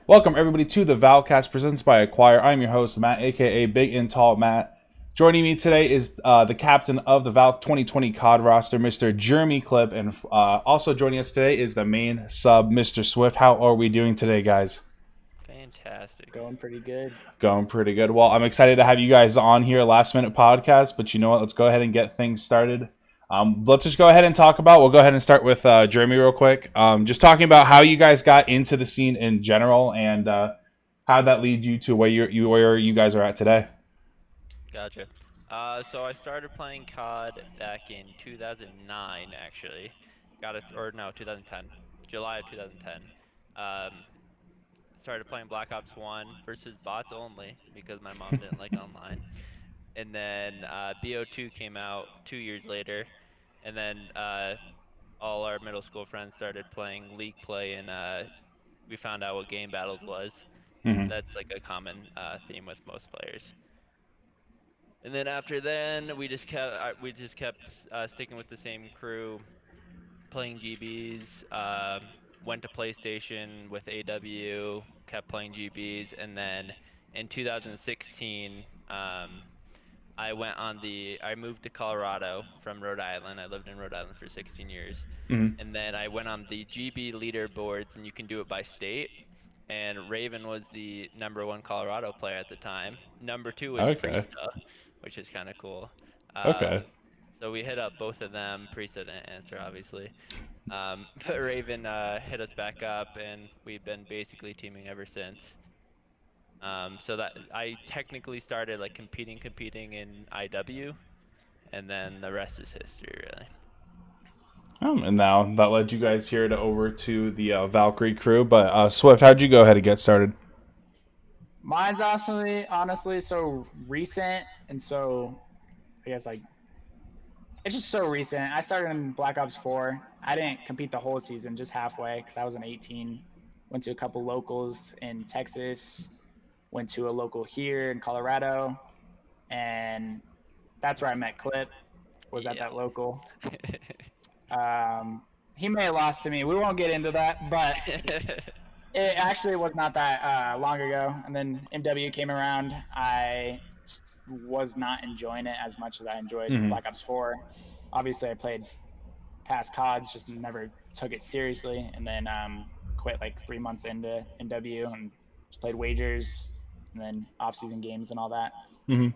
Welcome everybody to the VALKAST presented by Acquire. I'm your host Matt, aka Big and Tall Matt. Joining me today is the captain of the Valk 2020 COD roster, Mr. JeremyClip, and also joining us today is the main sub, Mr. Swift. How are we doing today, guys? Fantastic. Going pretty good. Going pretty good. Well, I'm excited to have you guys on here, last minute podcast. But you know what? Let's go ahead and get things started. Let's just go ahead and talk about. We'll go ahead and start with Jeremy real quick. Just talking about how you guys got into the scene in general and how that lead you to where you guys are at today. Gotcha. So I started playing COD back in 2009, actually. Got it, or no, 2010, July of 2010. Um, Started playing Black Ops 1 versus bots only because my mom didn't like online. And then BO2 came out 2 years later, and then all our middle school friends started playing League Play, and we found out what game battles was. Mm-hmm. That's like a common theme with most players. And then after then, we just kept sticking with the same crew, playing GBs. Went to PlayStation with AW, kept playing GBs, and then in 2016, I moved to Colorado from Rhode Island. I lived in Rhode Island for 16 years, Mm-hmm. and then I went on the GB leaderboards, and you can do it by state. And Raven was the #1 Colorado player at the time. #2 was Okay. Priesta, which is kind of cool. Okay. So we hit up both of them. Priesta didn't answer, obviously. But Raven hit us back up, and we've been basically teaming ever since. So that I technically started like competing in IW, and then the rest is history, really. And now that led you guys here to over to the Valkyrie crew. But Swift, how'd you go ahead and get started? Mine's honestly so recent and so I guess like it's just so recent. I started in Black Ops 4. I didn't compete the whole season, just halfway because I was an 18. Went to a couple locals in Texas, went to a local here in Colorado, and that's where I met Clip. Was at Yeah. that local. He may have lost to me. We won't get into that, but it actually was not that long ago. And then MW came around. I just was not enjoying it as much as I enjoyed Mm-hmm. Black Ops 4. Obviously, I played past CODs, just never took it seriously. And then quit like 3 months into MW and just played wagers and then off-season games and all that. Mm-hmm.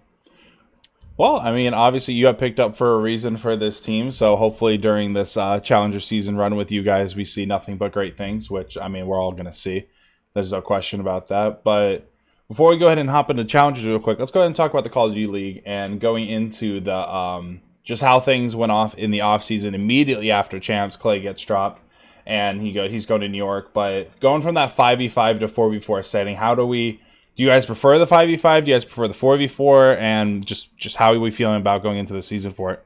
Well, I mean, obviously you got picked up for a reason for this team, so hopefully during this Challenger season run with you guys, we see nothing but great things, which, I mean, we're all going to see. There's no question about that. But before we go ahead and hop into Challengers real quick, let's go ahead and talk about the Call of Duty League and going into the just how things went off in the offseason immediately after Champs. Clay gets dropped, and he's going to New York. But going from that 5v5 to 4v4 setting, how do you guys prefer the 5v5? Do you guys prefer the 4v4? And just how are we feeling about going into the season for it?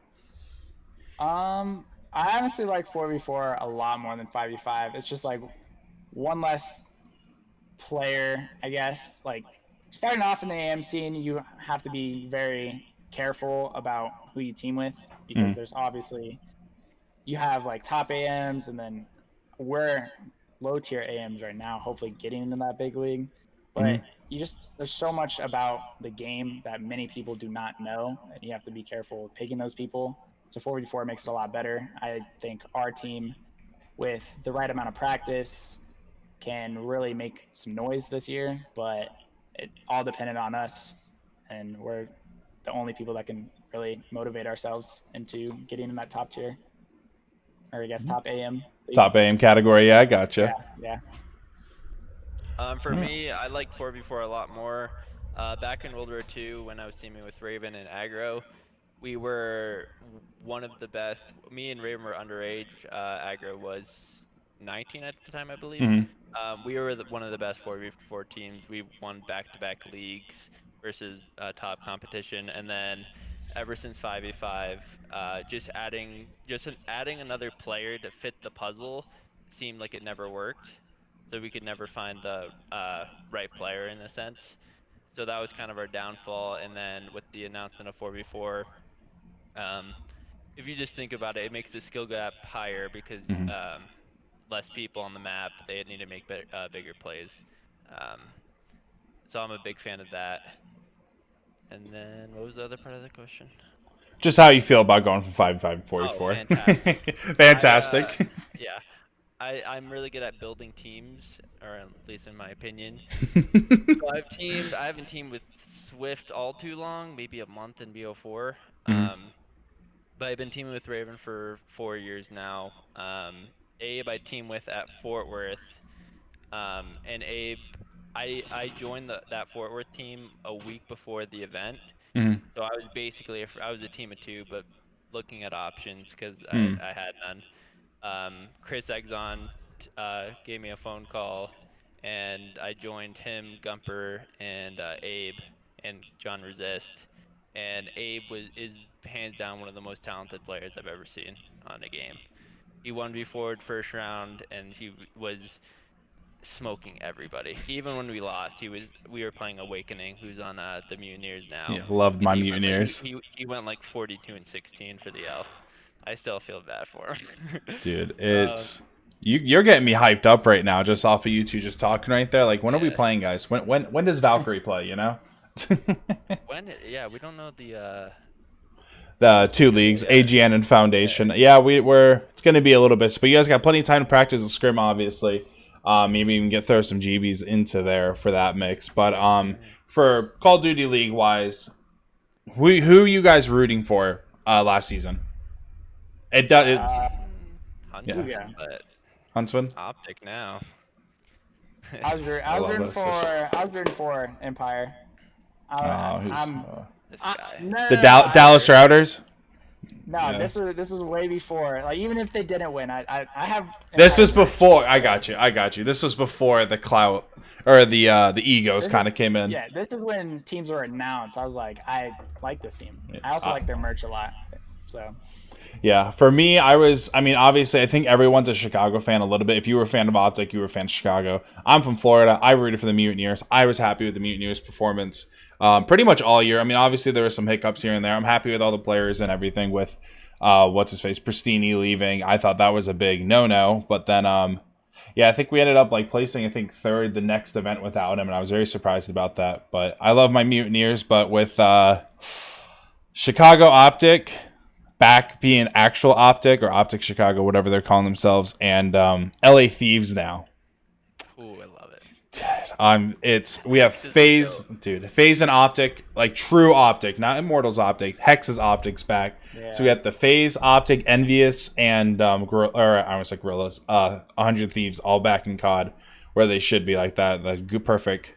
I honestly like 4v4 a lot more than 5v5. It's just like one less player, I guess. Like starting off in the AM scene, you have to be very careful about who you team with because Mm. there's obviously you have like top AMs and then we're low tier AMs right now, hopefully getting into that big league. Mm-hmm. But there's so much about the game that many people do not know, and you have to be careful with picking those people. So 4v4 makes it a lot better. I think our team, with the right amount of practice, can really make some noise this year, but it all depended on us, and we're the only people that can really motivate ourselves into getting in that top tier, or I guess top AM league. Top aim category, yeah, I Yeah, gotcha. yeah. For me, I like 4v4 a lot more. Back in World War II, when I was teaming with Raven and Aggro, we were one of the best. Me and Raven were underage. Aggro was 19 at the time, I believe. Mm-hmm. We were one of the best 4v4 teams. We won back-to-back leagues versus top competition, and then ever since 5v5, adding another player to fit the puzzle seemed like it never worked. So we could never find the right player in a sense. So that was kind of our downfall. And then with the announcement of 4v4, um, if you just think about it, it makes the skill gap higher because Mm-hmm. less people on the map, they need to make bigger plays. Um, so I'm a big fan of that. And then what was the other part of the question? Just how you feel about going from 5-5 to Oh, 44. fantastic. Fantastic. Yeah, I'm really good at building teams, or at least in my opinion. So I haven't teamed with Swift all too long, maybe a month in BO4. Mhm. But I've been teaming with Raven for 4 years now. Abe I team with at Fort Worth. And Abe, I joined that Fort Worth team a week before the event. Mhm. So I was basically I was a team of two, but looking at options because Mhm. I had none. Chris Exon gave me a phone call, and I joined him, Gumper, and Abe, and John Resist. And Abe is hands down one of the most talented players I've ever seen on a game. He won me forward first round, and he was smoking everybody. Even when we lost, we were playing Awakening, who's on the Mutineers now, Yeah, loved and my Mutineers. he went like 42 and 16 for the L. I still feel bad for him. Dude, um, it's you're getting me hyped up right now just off of you two just talking right there. Like, when are we yeah. playing, guys? When does Valkyrie play, you know? Yeah, we don't know The two schedule leagues, yet. AGN and Foundation. Yeah, we're it's gonna be a little bit, but you guys got plenty of time to practice and scrim, obviously. Maybe even throw some GBs into there for that mix. But for Call of Duty League wise, who are you guys rooting for last season? It does. Huntsman, Yeah, but Huntsman. Optic now. I love this. I was rooting for Empire. I'm This guy. no, The no, no, Dallas Routers. No, Yeah. this was way before. Like, even if they didn't win, I have. This was Empire merch. before. I got you. This was before the clout or the egos kind of came in. Yeah, this is when teams were announced. I was like, I like this team. I also like their merch a lot. So. Yeah, for me, obviously, I think everyone's a Chicago fan a little bit. If you were a fan of Optic, you were a fan of Chicago. I'm from Florida. I rooted for the Mutineers. I was happy with the Mutineers' performance pretty much all year. I mean, obviously, there were some hiccups here and there. I'm happy with all the players and everything with, what's-his-face, Pristini leaving. I thought that was a big no-no. But then, yeah, I think we ended up placing, I think, third the next event without him, and I was very surprised about that. But I love my Mutineers, but with Chicago Optic back being actual Optic or Optic Chicago, whatever they're calling themselves, and LA Thieves now. Ooh, I love it. We have FaZe, dude. FaZe and Optic, like true Optic, not Immortals Optic. Hex's Optic's back. Yeah. So we got the FaZe, Optic, Envious, and I almost like Gorillas, 100 Thieves all back in COD, where they should be like that. The perfect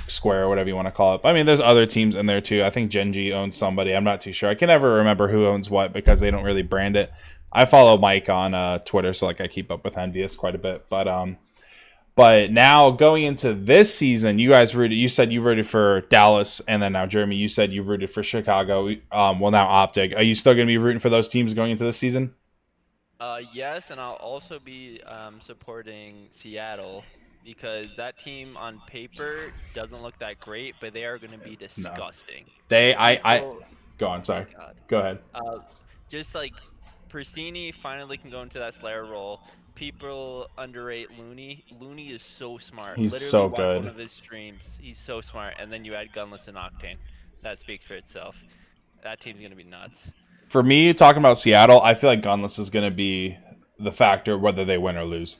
square or whatever you want to call it. I mean, there's other teams in there too. I think Genji owns somebody. I'm not too sure. I can never remember who owns what because they don't really brand it. I follow Mike on Twitter, so I keep up with Envious quite a bit. But now going into this season, you guys rooted. You said you rooted for Dallas, and then now Jeremy, you said you rooted for Chicago. Well, now Optic. Are you still going to be rooting for those teams going into this season? Yes, and I'll also be supporting Seattle because that team on paper doesn't look that great, but they are going to be disgusting. No. Go on. Sorry. God. Go ahead. Just like Pristini finally can go into that Slayer role. People underrate Looney. Looney is so smart. He's Literally so watch good. One of his streams. He's so smart. And then you add Gunless and Octane. That speaks for itself. That team's going to be nuts. For me, talking about Seattle, I feel like Gunless is going to be the factor whether they win or lose.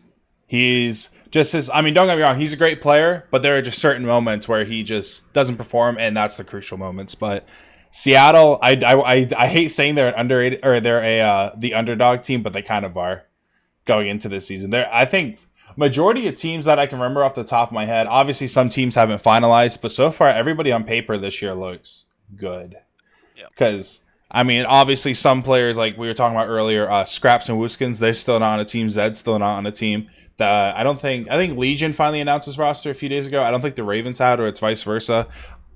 He's just don't get me wrong, he's a great player, but there are just certain moments where he just doesn't perform, and that's the crucial moments. But Seattle, I hate saying they're an underrated or they're the underdog team, but they kind of are going into this season. I think majority of teams that I can remember off the top of my head, obviously some teams haven't finalized, but so far everybody on paper this year looks good. Yeah. Because obviously some players like we were talking about earlier, Scraps and Wooskins, they're still not on a team. Zed's still not on a team. I think Legion finally announced his roster a few days ago. I don't think the Ravens had, or it's vice versa.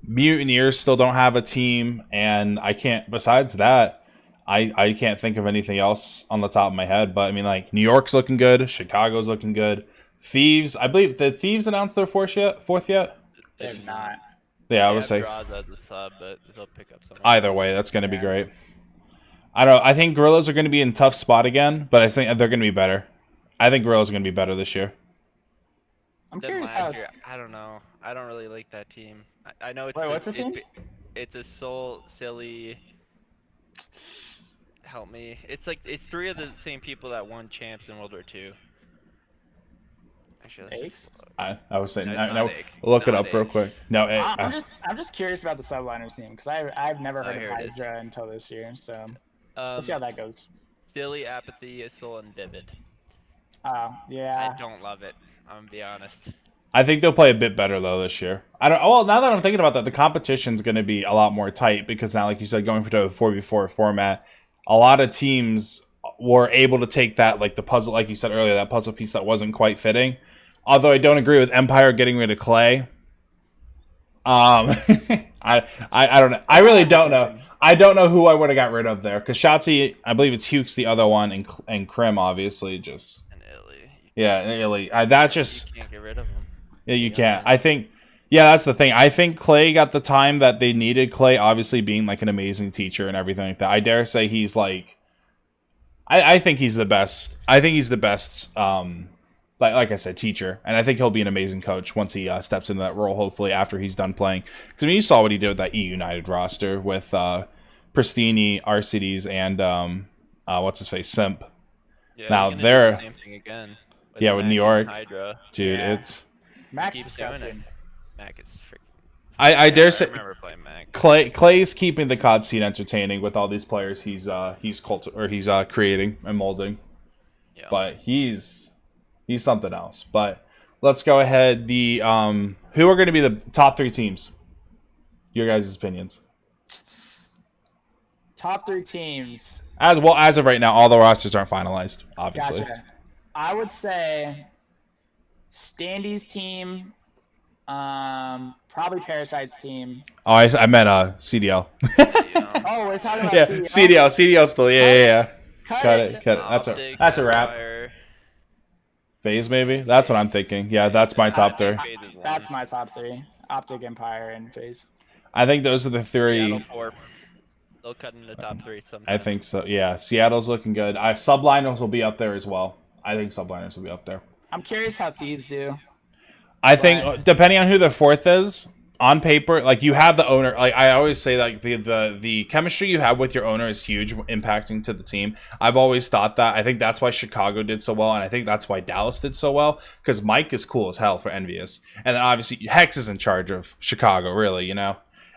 Mutineers still don't have a team, and I can't. Besides that, I can't think of anything else on the top of my head. But New York's looking good, Chicago's looking good. Thieves, I believe the Thieves announced their fourth yet. They're not. Yeah, I would say. Draws as a sub, but they'll pick up someone. Either way, that's going to be great. I think Gorillas are going to be in a tough spot again, but I think they're going to be better. I think Gorillas are going to be better this year. I'm than curious how. last year. I don't know. I don't really like that team. I know it's Wait, what's the team? it's a silly. Help me. It's like it's 3 of the same people that won champs in World War II. Actually, let's Aches. just. I was saying, No, it's no, not Aches. look it Not up real Aches. quick. No, I'm just curious about the subliners team because I've never heard here of it is. Hydra until this year. So let's see how that goes. Silly, Apathy, Soul, and Vivid. Yeah. I don't love it. I'm gonna be honest. I think they'll play a bit better though this year. I don't. Well, now that I'm thinking about that, the competition's going to be a lot more tight because now, like you said, going for the 4v4 format, a lot of teams were able to take that, like the puzzle, like you said earlier, that puzzle piece that wasn't quite fitting. Although I don't agree with Empire getting rid of Clay. I don't know. I really don't know. I don't know who I would have got rid of there because Shotzi, I believe it's Hukes, the other one, and Krim obviously just. And Illy. Yeah, Illy. That's just. You can't get rid of him. Yeah, you can't. I think, yeah, that's the thing. I think Clay got the time that they needed. Clay, obviously being like an amazing teacher and everything like that. I dare say he's like, I think he's the best. I think he's the best. Like I said, teacher, and I think he'll be an amazing coach once he steps into that role. Hopefully, after he's done playing, because I mean, you saw what he did with that E United roster with Pristini, Arcides, and what's his face, Simp. Yeah, now he's gonna they're do the same thing again. with Mac New and York, Hydra. dude. Yeah. It's Max Keeps doing it. disgusting. Mac is freaking. I dare say I remember playing Mac. Clay's keeping the COD scene entertaining with all these players he's creating and molding. Yeah. But he's something else. But let's go ahead. The who are going to be the top 3 teams? Your guys' opinions. Top 3 teams. As of right now, all the rosters aren't finalized. Obviously. Gotcha. I would say Standy's team, probably Parasite's team. Oh, I meant CDL. Oh, we're talking about Yeah, CDL. CDL still. Yeah. Cut it. Optic, That's a wrap. Empire. Phase maybe. That's what I'm thinking. Yeah, that's my top 3. Phase is one. That's my top 3. Optic, Empire, and Phase. I think those are the 3. Seattle 4. They'll cut in the top 3 sometime. I think so. Yeah, Seattle's looking good. Subliners will be up there as well. I think Subliners will be up there. I'm curious how Thieves do. I think depending on who the 4th is, on paper, like you have the owner. Like I always say, like the chemistry you have with your owner is huge, impacting to the team. I've always thought that. I think that's why Chicago did so well, and I think that's why Dallas did so well. Because Mike is cool as hell for Envious, and then obviously Hex is in charge of Chicago, really,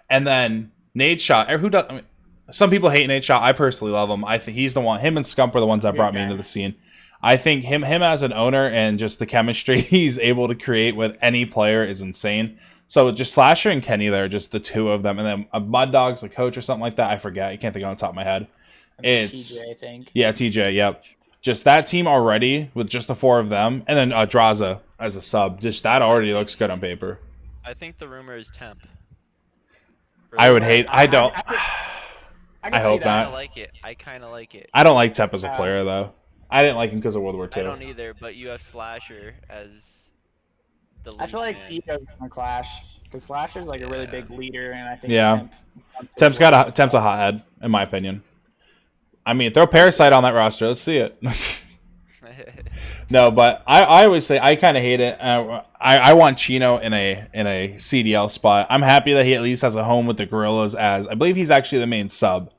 And then Nate Shot, who does? I mean, some people hate Nate Shot. I personally love him. I think he's the one. Him and Scump are the ones that brought me into the scene. I think him as an owner and just the chemistry he's able to create with any player is insane. So just Slasher and Kenny there, just the 2 of them, and then Mud Dog's the coach or something like that. I forget. I can't think on the top of my head. It's TJ, I think. Yeah, TJ. Yep. Just that team already with just the 4 of them, and then Draza as a sub. Just that already looks good on paper. I think the rumor is Temp. I would hate. I don't. I hope that. not. I kind of like it. I don't like Tep as a player though. I didn't like him because of World War II. I don't either, but you have Slasher as the lead I feel like man. Ego's gonna clash because Slasher's like a really big leader, and I think Temp's a hothead in my opinion. I mean, throw Parasite on that roster. Let's see it. No, but I always say I kind of hate it. I want Chino in a CDL spot. I'm happy that he at least has a home with the Gorillas, as I believe he's actually the main sub,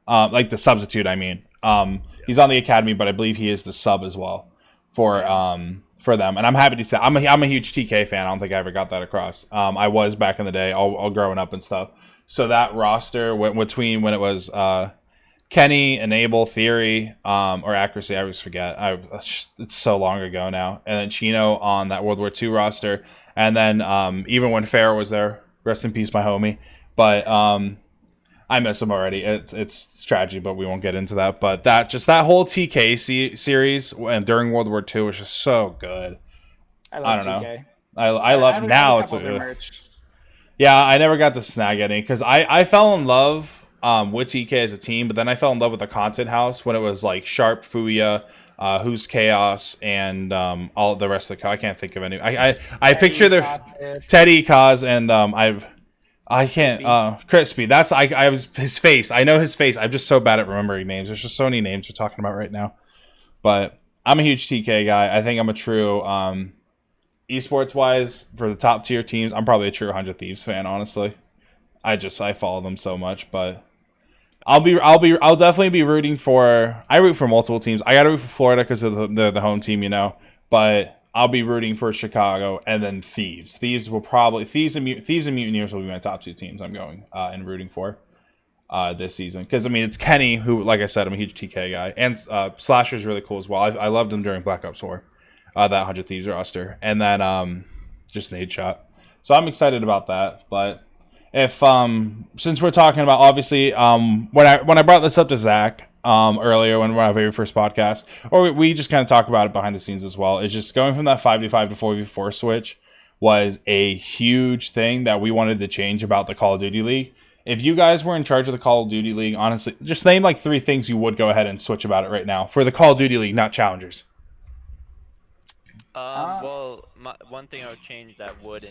like the substitute. I mean, he's on the academy, but I believe he is the sub as well for them. And I'm happy to say I'm a huge TK fan. I don't think I ever got that across. I was back in the day, all growing up and stuff. So that roster between when it was Kenny, Enable, Theory, or Accuracy, I always forget. It's so long ago now. And then Chino on that World War II roster. And then even when Farrah was there, rest in peace, my homie. But I miss him already. It's tragedy, but we won't get into that. But that whole TK series and during World War II was just so good. I don't TK. know. I love now. It's yeah. I never got to snag any because I fell in love with TK as a team, but then I fell in love with the Content House when it was like Sharp, Fuya, Who's Chaos, and all the rest of the. I can't think of any. I picture the Teddy, Kaz, and I can't Crispy. That's I was his face. I know his face. I'm just so bad at remembering names. There's just so many names we're talking about right now. But I'm a huge TK guy. I think I'm a true esports wise, for the top tier teams, I'm probably a true 100 Thieves fan. Honestly, I follow them so much, but I'll definitely be rooting for. I root for multiple teams. I got to root for Florida because of the home team, But I'll be rooting for Chicago and then Thieves. Thieves and Mutineers will be my top 2 teams. I'm going and rooting for this season because it's Kenny who, like I said, I'm a huge TK guy, and Slasher is really cool as well. I loved him during Black Ops 4, that 100 Thieves roster, and then just Nade Shot. So I'm excited about that, but. If since we're talking about obviously when I brought this up to Zach earlier when our very first podcast, or we just kind of talk about it behind the scenes as well, is just going from that 5v5 to 4v4 switch was a huge thing that we wanted to change about the Call of Duty League. If you guys were in charge of the Call of Duty League, honestly, just name like 3 things you would go ahead and switch about it right now for the Call of Duty League, not challengers. Well, one thing I would change that would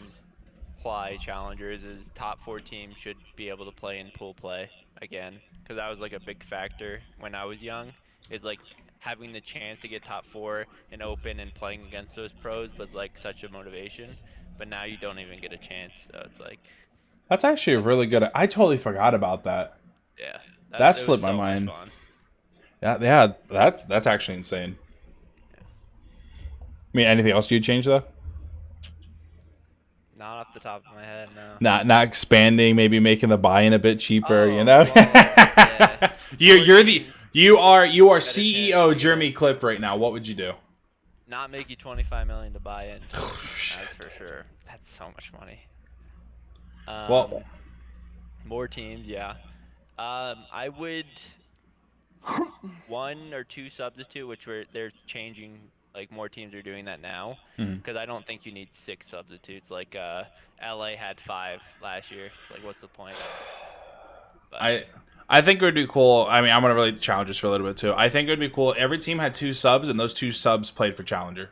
imply challengers is top 4 teams should be able to play in pool play again, because that was like a big factor when I was young. Is like having the chance to get top 4 and open and playing against those pros was like such a motivation. But now you don't even get a chance, so it's like that's actually a really good. I totally forgot about that. Yeah, that slipped my mind. Yeah, that's actually insane. Yeah. Anything else you'd change though? Not off the top of my head, no. Not expanding, maybe making the buy-in a bit cheaper, Well, yeah. You are CEO JeremyClip right now. What would you do? Not make you $25 million to buy in. That's for sure. That's so much money. Well, more teams, yeah. I would 1 or 2 substitute, which they're changing. Like more teams are doing that now, because I don't think you need 6 substitutes. Like LA had 5 last year. It's like, what's the point? But I think it would be cool. I'm gonna really challenge this for a little bit too. I think it would be cool. Every team had 2 subs, and those 2 subs played for Challenger.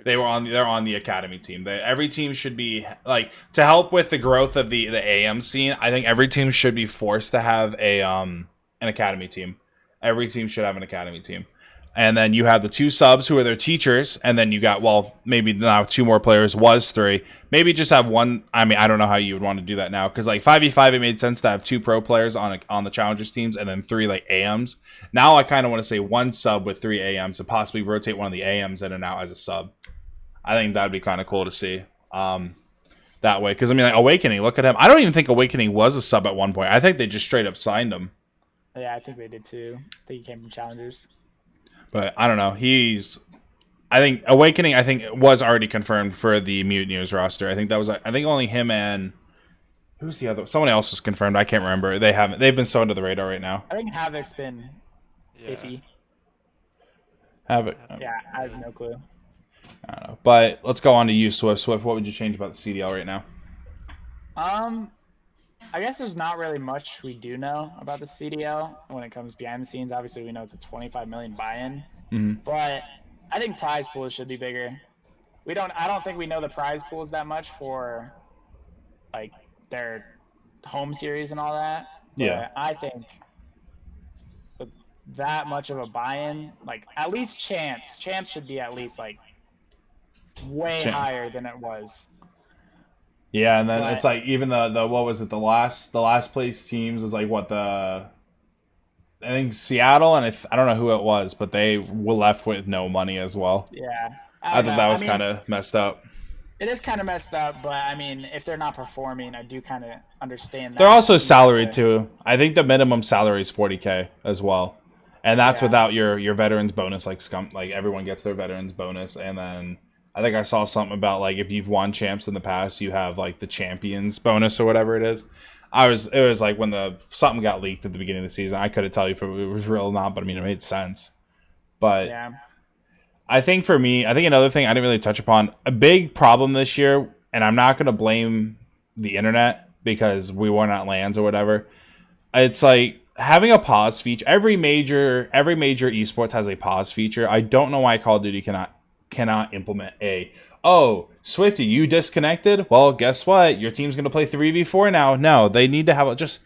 They're on the academy team. Every team should be like, to help with the growth of the AM scene. I think every team should be forced to have an academy team. Every team should have an academy team. And then you have the 2 subs who are their teachers, and then you got, maybe now 2 more players, was 3. Maybe just have 1. I don't know how you would want to do that now, because like 5v5, it made sense to have 2 pro players on the challengers teams, and then 3 like AMs. Now I kind of want to say 1 sub with 3 AMs, and possibly rotate one of the AMs in and out as a sub. I think that'd be kind of cool to see that way, because like Awakening, look at him. I don't even think Awakening was a sub at one point. I think they just straight up signed him. Yeah, I think they did too. I think he came from challengers. But I don't know. I think Awakening, was already confirmed for the Mutineers roster. I think only him and who's the other? Someone else was confirmed. I can't remember. They've been so under the radar right now. I think Havoc's been iffy. Havoc. Yeah, I have no clue. I don't know. But let's go on to you, Swift. Swift, what would you change about the CDL right now? I guess there's not really much we do know about the CDL when it comes behind the scenes. Obviously, we know it's a 25 million buy-in, but I think prize pools should be bigger. I don't think we know the prize pools that much for like their home series and all that. Yeah, but I think with that much of a buy-in, like at least champs should be at least like way higher than it was. Yeah, and then it's like even the what was it, the last place teams is like I think Seattle, and I don't know who it was, but they were left with no money as well. Yeah, I thought that was kind of messed up. It is kind of messed up, but if they're not performing, I do kind of understand that. They're also salaried too. I think the minimum salary is $40K as well, and that's without your veterans bonus. Like everyone gets their veterans bonus, and then I think I saw something about like if you've won champs in the past, you have like the champions bonus or whatever it is. It was like when something got leaked at the beginning of the season. I couldn't tell you if it was real or not, but it made sense. But yeah. I think for me, another thing I didn't really touch upon, a big problem this year, and I'm not going to blame the internet because we weren't at LANs or whatever. It's like having a pause feature. Every major esports has a pause feature. I don't know why Call of Duty cannot implement Swifty, you disconnected? Well, guess what? Your team's going to play 3v4 now. No, they need to have just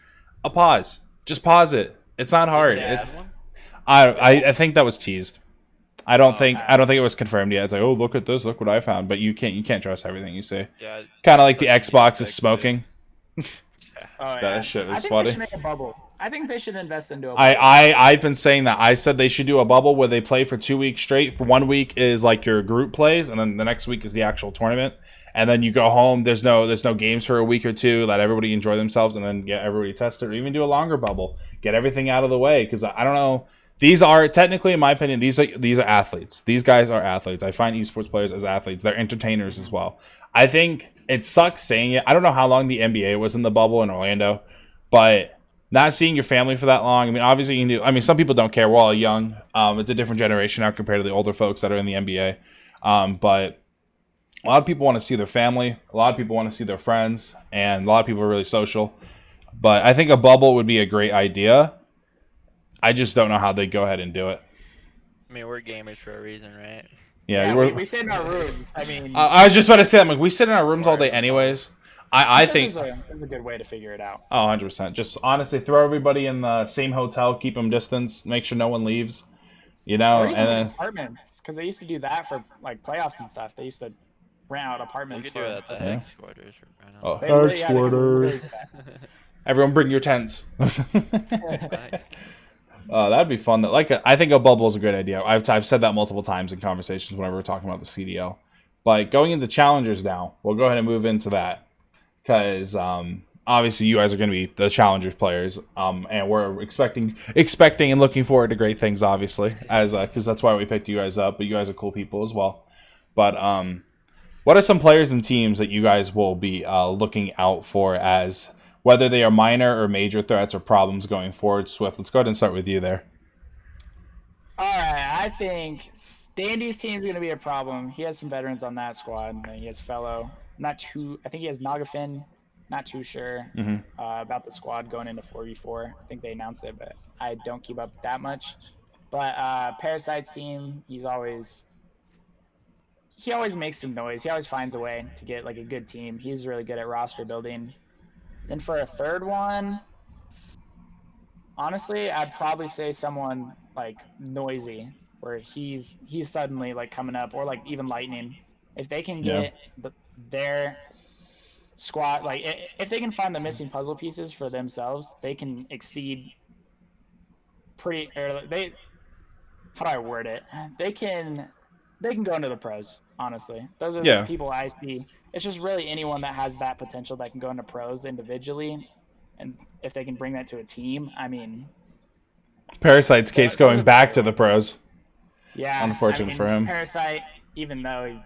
a pause. Just pause it. It's not hard. I think that was teased. I don't Oh, think okay. I don't think it was confirmed yet. It's like, oh, look at this, look what I found. But you can't trust everything you see. Yeah. Kind of I like saw the they need to Xbox is fix it. smoking. Yeah. Oh That yeah, shit I was think they funny. should make a bubble. I think they should invest into a I, bubble. I I've been saying that. I said they should do a bubble where they play for 2 weeks straight. For 1 week is like your group plays, and then the next week is the actual tournament. And then you go home. There's no games for a week or two. Let everybody enjoy themselves, and then get everybody tested, or even do a longer bubble. Get everything out of the way, because I don't know. These are technically, in my opinion, these are athletes. These guys are athletes. I find esports players as athletes. They're entertainers as well. I think it sucks saying it. I don't know how long the NBA was in the bubble in Orlando, but not seeing your family for that long. I mean, obviously you can do. I mean, some people don't care. We're all young. It's a different generation now compared to the older folks that are in the NBA. But a lot of people want to see their family. A lot of people want to see their friends, and a lot of people are really social. But I think a bubble would be a great idea. I just don't know how they'd go ahead and do it. I mean, we're gamers for a reason, right? Yeah, Yeah, we sit in our rooms. I mean, I was just about to say, I'm like, we sit in our rooms all day anyways. I I'm sure think. there's a good way to figure it out. Oh, 100%. Just honestly, throw everybody in the same hotel, keep them distance, make sure no one leaves. You know, Or and even like then apartments, because they used to do that for like playoffs and stuff. They used to rent out We apartments could do for. it at the Yeah. headquarters right now. oh, They really, yeah, they could really do everyone bring your tents. that. That'd be fun. I think a bubble is a great idea. I've said that multiple times in conversations whenever we're talking about the CDL. But going into challengers now, we'll go ahead and move into that because obviously you guys are going to be the challengers players, and we're expecting and looking forward to great things. Obviously, as because that's why we picked you guys up. But you guys are cool people as well. But what are some players and teams that you guys will be looking out for as whether they are minor or major threats or problems going forward? Swift, let's go ahead and start with you there. All right, I think Standy's team is going to be a problem. He has some veterans on that squad. He has Fellow. I think he has Nagafin. Not too sure about the squad going into 4v4. I think they announced it, but I don't keep up that much. But Parasite's team, he always makes some noise. He always finds a way to get like a good team. He's really good at roster building. Then for a third one, honestly, I'd probably say someone like Noisy, where he's suddenly like coming up, or like even Lightning. If they can get their squad, like if they can find the missing puzzle pieces for themselves, they can exceed pretty. Or how do I word it? They can go into the pros. Honestly, those are the people I see. It's just really anyone that has that potential that can go into pros individually, and if they can bring that to a team, I mean, Parasite's case going back to the pros. Yeah, unfortunate for him. Parasite, even though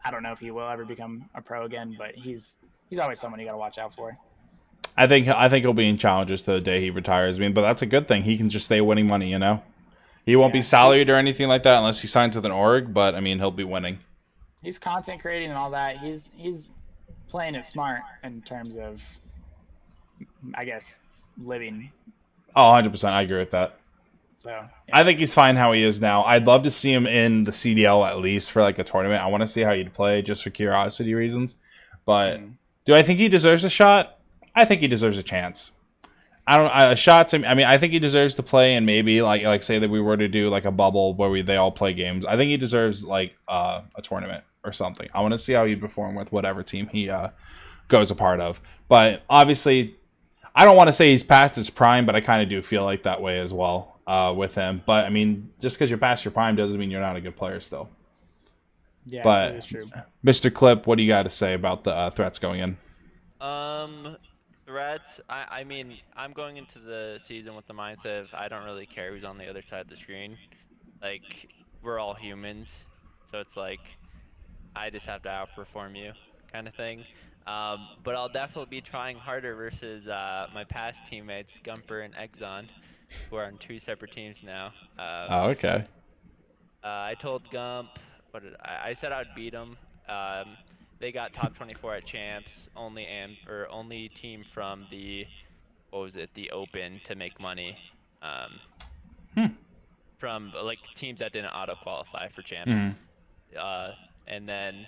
I don't know if he will ever become a pro again, but he's always someone you got to watch out for. I think he'll be in challenges to the day he retires. I mean, but that's a good thing. He can just stay winning money. You know, he won't be salaried or anything like that unless he signs with an org. But I mean, he'll be winning. He's content creating and all that. He's playing it smart in terms of, I guess, living. Oh, 100%. I agree with that. So yeah. I think he's fine how he is now. I'd love to see him in the CDL at least for like a tournament. I want to see how he'd play just for curiosity reasons. But do I think he deserves a shot? I think he deserves a chance. A shot to me. I mean, I think he deserves to play, and maybe like say that we were to do like a bubble where they all play games. I think he deserves like a tournament or something. I want to see how he'd perform with whatever team he goes a part of. But obviously, I don't want to say he's past his prime, but I kind of do feel like that way as well with him. But I mean, just because you're past your prime doesn't mean you're not a good player still. Yeah, but that is true. Mr. Clip, what do you got to say about the threats going in? Threats. I mean, I'm going into the season with the mindset of I don't really care who's on the other side of the screen. Like, we're all humans, so it's like I just have to outperform you, kind of thing. But I'll definitely be trying harder versus my past teammates, Gumper and Exxon, who are on 2 separate teams now. Oh, okay. I told Gump, I said I'd beat him. They got top 24 at champs, only team from the the Open to make money. From like teams that didn't auto qualify for champs. And then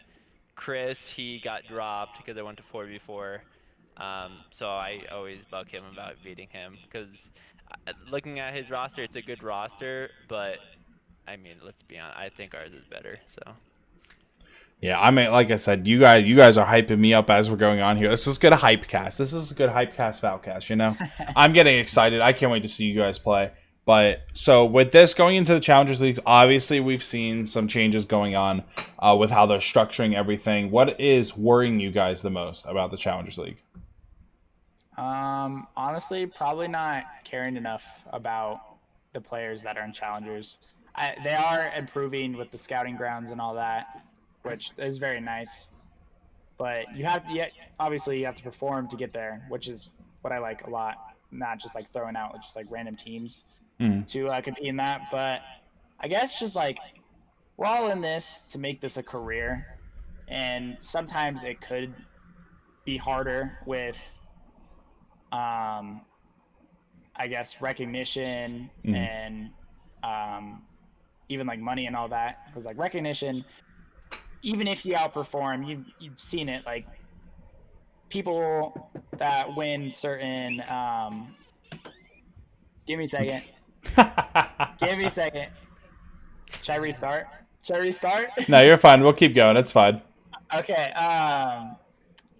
Chris, he got dropped because I went to 4v4. So I always bug him about beating him because looking at his roster, it's a good roster, but I mean, let's be honest. I think ours is better. So Yeah, I mean, like I said, you guys are hyping me up as we're going on here. This is good hype cast. This is a good hype cast, VALKAST. You know, I'm getting excited. I can't wait to see you guys play. But so with this going into the Challengers Leagues, obviously we've seen some changes going on with how they're structuring everything. What is worrying you guys the most about the Challengers League? Honestly, probably not caring enough about the players that are in challengers. They are improving with the scouting grounds and all that, which is very nice. But obviously you have to perform to get there, which is what I like a lot. Not just like throwing out just like random teams to compete in that. But I guess just like we're all in this to make this a career, and sometimes it could be harder with I guess recognition and even like money and all that, because like recognition, even if you outperform, you've seen it, like people that win certain give me a second should I restart No, you're fine. We'll keep going. It's fine. Okay.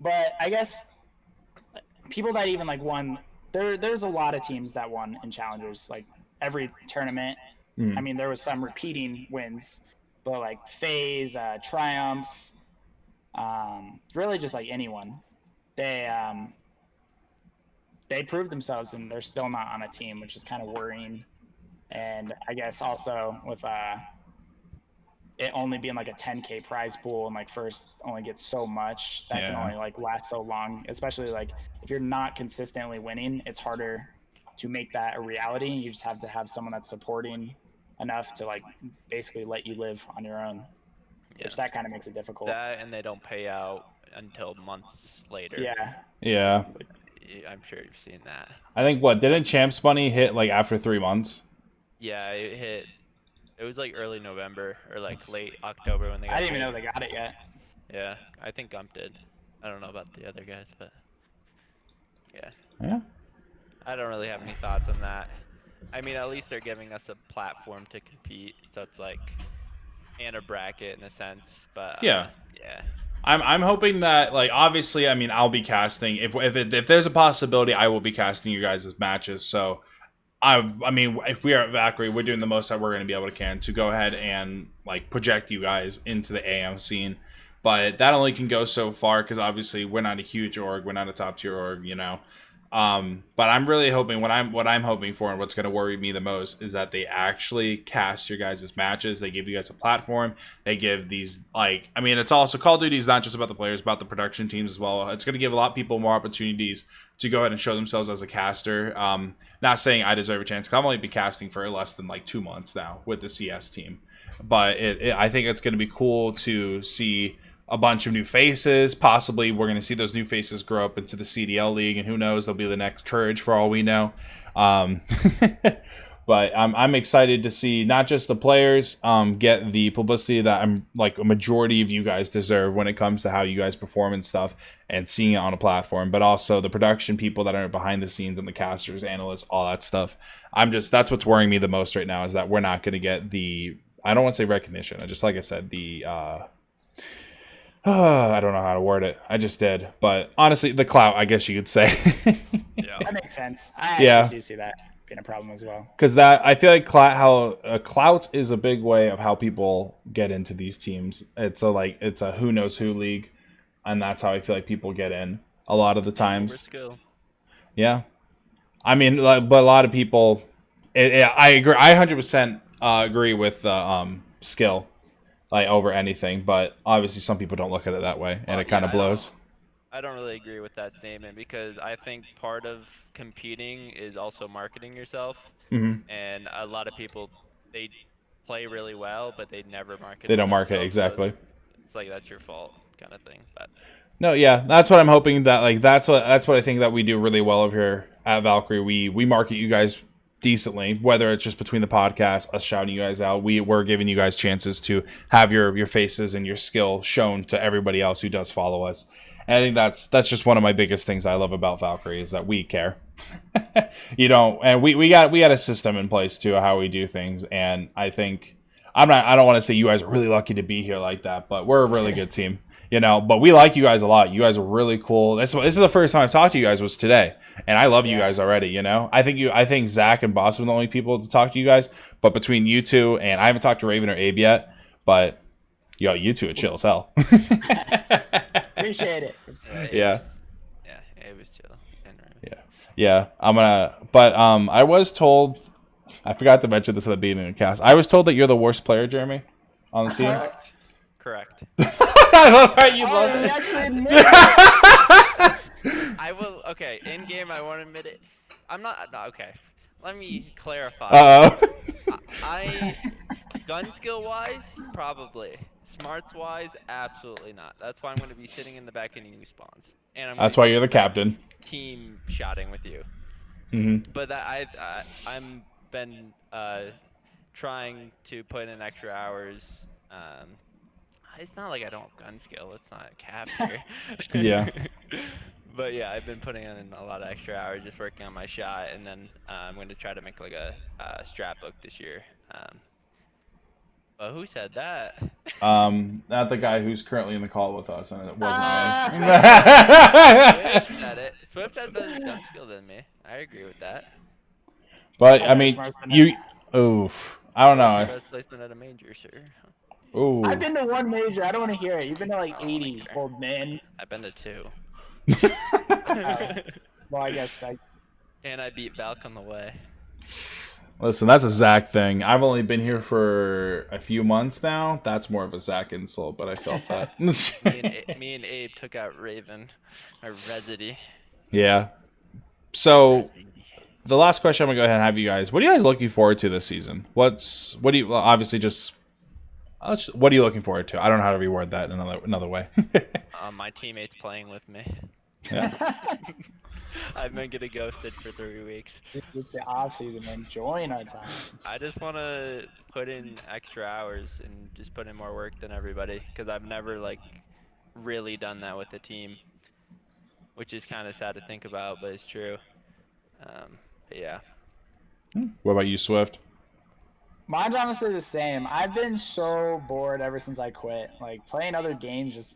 But I guess people that even like won, there's a lot of teams that won in challengers, like every tournament. I mean, there was some repeating wins, but like FaZe, Triumph, really just like anyone, they proved themselves and they're still not on a team, which is kind of worrying. And I guess also with it only being like a 10K prize pool and like first only gets so much, that can only like last so long, especially like if you're not consistently winning, it's harder to make that a reality. You just have to have someone that's supporting enough to like basically let you live on your own, which that kind of makes it difficult. That, and they don't pay out until months later. Yeah. I'm sure you've seen that. I think didn't Champs Money hit like after 3 months? Yeah, it hit. It was like early November or like late October when they got I didn't even know they got it yet. Yeah, I think Gump did. I don't know about the other guys, but Yeah. I don't really have any thoughts on that. I mean, at least they're giving us a platform to compete, so it's like and a bracket in a sense. But yeah. I'm hoping that, like, obviously, I mean, I'll be casting if there's a possibility, I will be casting you guys as matches. So I mean, if we are at Valkyrie, we're doing the most that we're going to be able to go ahead and like project you guys into the AM scene. But that only can go so far because obviously we're not a huge org, we're not a top tier org, you know. But I'm really hoping what I'm hoping for and what's going to worry me the most is that they actually cast your guys' matches. They give you guys a platform. They give these, like, I mean, it's also Call of Duty is not just about the players, about the production teams as well. It's going to give a lot of people more opportunities to go ahead and show themselves as a caster. Not saying I deserve a chance because I've only been casting for less than like 2 months now with the CS team, but I think it's going to be cool to see a bunch of new faces. Possibly we're going to see those new faces grow up into the CDL league, and who knows, they'll be the next Courage for all we know. But I'm excited to see not just the players get the publicity that I'm like a majority of you guys deserve when it comes to how you guys perform and stuff, and seeing it on a platform, but also the production people that are behind the scenes and the casters, analysts, all that stuff. That's what's worrying me the most right now, is that we're not going to get the, I don't want to say recognition, just like I said, the I don't know how to word it. I just did. But honestly, the clout, I guess you could say. That makes sense. I actually do see that being a problem as well. Because I feel like clout is a big way of how people get into these teams. It's a who knows who league, and that's how I feel like people get in a lot of the times. Yeah. I mean, but a lot of people, I agree. I 100% agree with skill. Like over anything, but obviously some people don't look at it that way, and it kind of blows. I don't really agree with that statement because I think part of competing is also marketing yourself, and a lot of people, they play really well, but they never market. They don't market exactly. So it's like that's your fault kind of thing. But no, yeah, that's what I'm hoping that like that's what I think that we do really well over here at Valkyrie. We market you guys decently, whether it's just between the podcast, us shouting you guys out, we're giving you guys chances to have your faces and your skill shown to everybody else who does follow us. And I think that's just one of my biggest things I love about Valkyrie, is that we care. You know, and we got a system in place too, how we do things, and I think I don't want to say you guys are really lucky to be here like that, but we're a really good team, but we like you guys a lot. You guys are really cool. This is the first time I've talked to you guys was today, and I love you guys already. I think Zach and Boss were the only people to talk to you guys, but between you two, and I haven't talked to Raven or Abe yet, but you two are chill as hell. Appreciate it. Yeah. It was chill. Yeah. But I was told, I forgot to mention this at the beginning of the cast. I was told that you're the worst player, Jeremy, on the team. Correct. I love how you love it. Actually admit it. I will. Okay, in game, I won't admit it. I'm not. No, okay. Let me clarify. I gun skill wise, probably. Smarts wise, absolutely not. That's why I'm going to be sitting in the back in new spawns. And That's why you're the captain. Team shotting with you. Mm-hmm. But I'm been trying to put in extra hours. It's not like I don't have gun skill. It's not a cap here. Yeah. But yeah, I've been putting in a lot of extra hours just working on my shot, and then I'm going to try to make like a strat book this year. But who said that? Not the guy who's currently in the call with us, and it wasn't me. Swift said it. Swift has better gun skill than me. I agree with that. But I mean, oof. I don't know. First placement at a major, sir. Ooh. I've been to one major. I don't want to hear it. You've been to like 80, old man. I've been to 2. Well, I guess And I beat Valk on the way. Listen, that's a Zach thing. I've only been here for a few months now. That's more of a Zach insult, but I felt that. me and Abe took out Raven, or Resity. Yeah. So, the last question I'm gonna go ahead and have you guys. What are you guys looking forward to this season? What are you looking forward to? I don't know how to reword that in another way. My teammates playing with me. Yeah. I've been getting ghosted for 3 weeks. It's the off season, man. Enjoying our time. I just want to put in extra hours and just put in more work than everybody, because I've never really done that with a team, which is kind of sad to think about, but it's true. But yeah. What about you, Swift? Mine's honestly the same. I've been so bored ever since I quit. Like, playing other games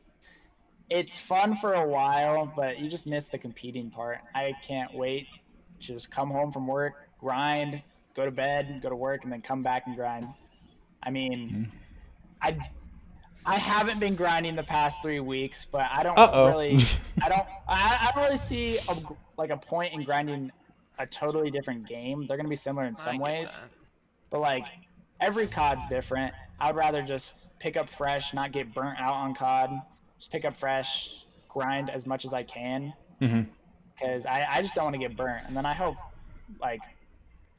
it's fun for a while, but you just miss the competing part. I can't wait to just come home from work, grind, go to bed, go to work, and then come back and grind. I mean, I haven't been grinding the past 3 weeks, but I don't really see a point in grinding a totally different game. They're gonna be similar in some ways, but every COD's different. I'd rather just pick up fresh, not get burnt out on COD. Just pick up fresh, grind as much as I can, because I just don't want to get burnt. And then I hope,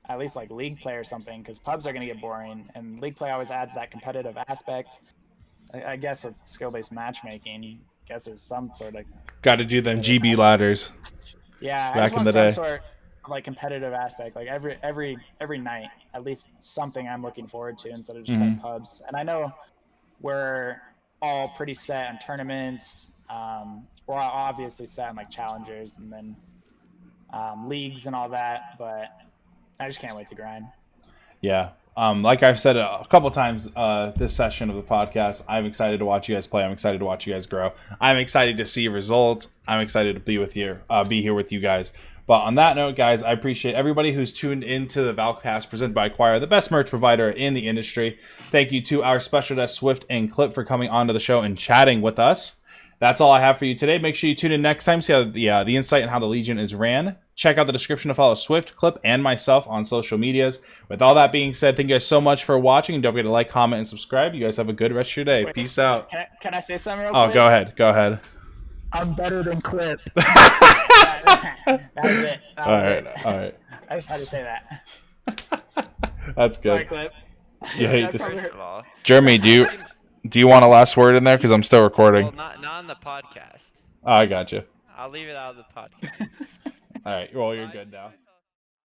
at least league play or something, because pubs are going to get boring, and league play always adds that competitive aspect. I guess with skill-based matchmaking, I guess there's some sort of... Got to do them GB ladders. Yeah, back in the day. Some sort of competitive aspect, every night, at least something I'm looking forward to instead of just playing pubs. And I know we're all pretty set on tournaments. We're obviously set on challengers and then leagues and all that, but I just can't wait to grind. Yeah. Like I've said a couple times this session of the podcast, I'm excited to watch you guys play. I'm excited to watch you guys grow. I'm excited to see results. I'm excited to be here with you guys. But on that note, guys, I appreciate everybody who's tuned into the VALKAST presented by Acquire, the best merch provider in the industry. Thank you to our special guests, Swift and Clip, for coming onto the show and chatting with us. That's all I have for you today. Make sure you tune in next time, see how the insight and how the Legion is ran. Check out the description to follow Swift, Clip, and myself on social medias. With all that being said, thank you guys so much for watching. And don't forget to like, comment, and subscribe. You guys have a good rest of your day. Peace out. Can I say something real quick? Oh, go ahead. I'm better than Clip. That was it. All right. I just had to say that. That's good. Sorry, Clip. You hate to Jeremy, do you want a last word in there? Because I'm still recording. Well, not on the podcast. Oh, I got you. I'll leave it out of the podcast. All right. Well, you're good now.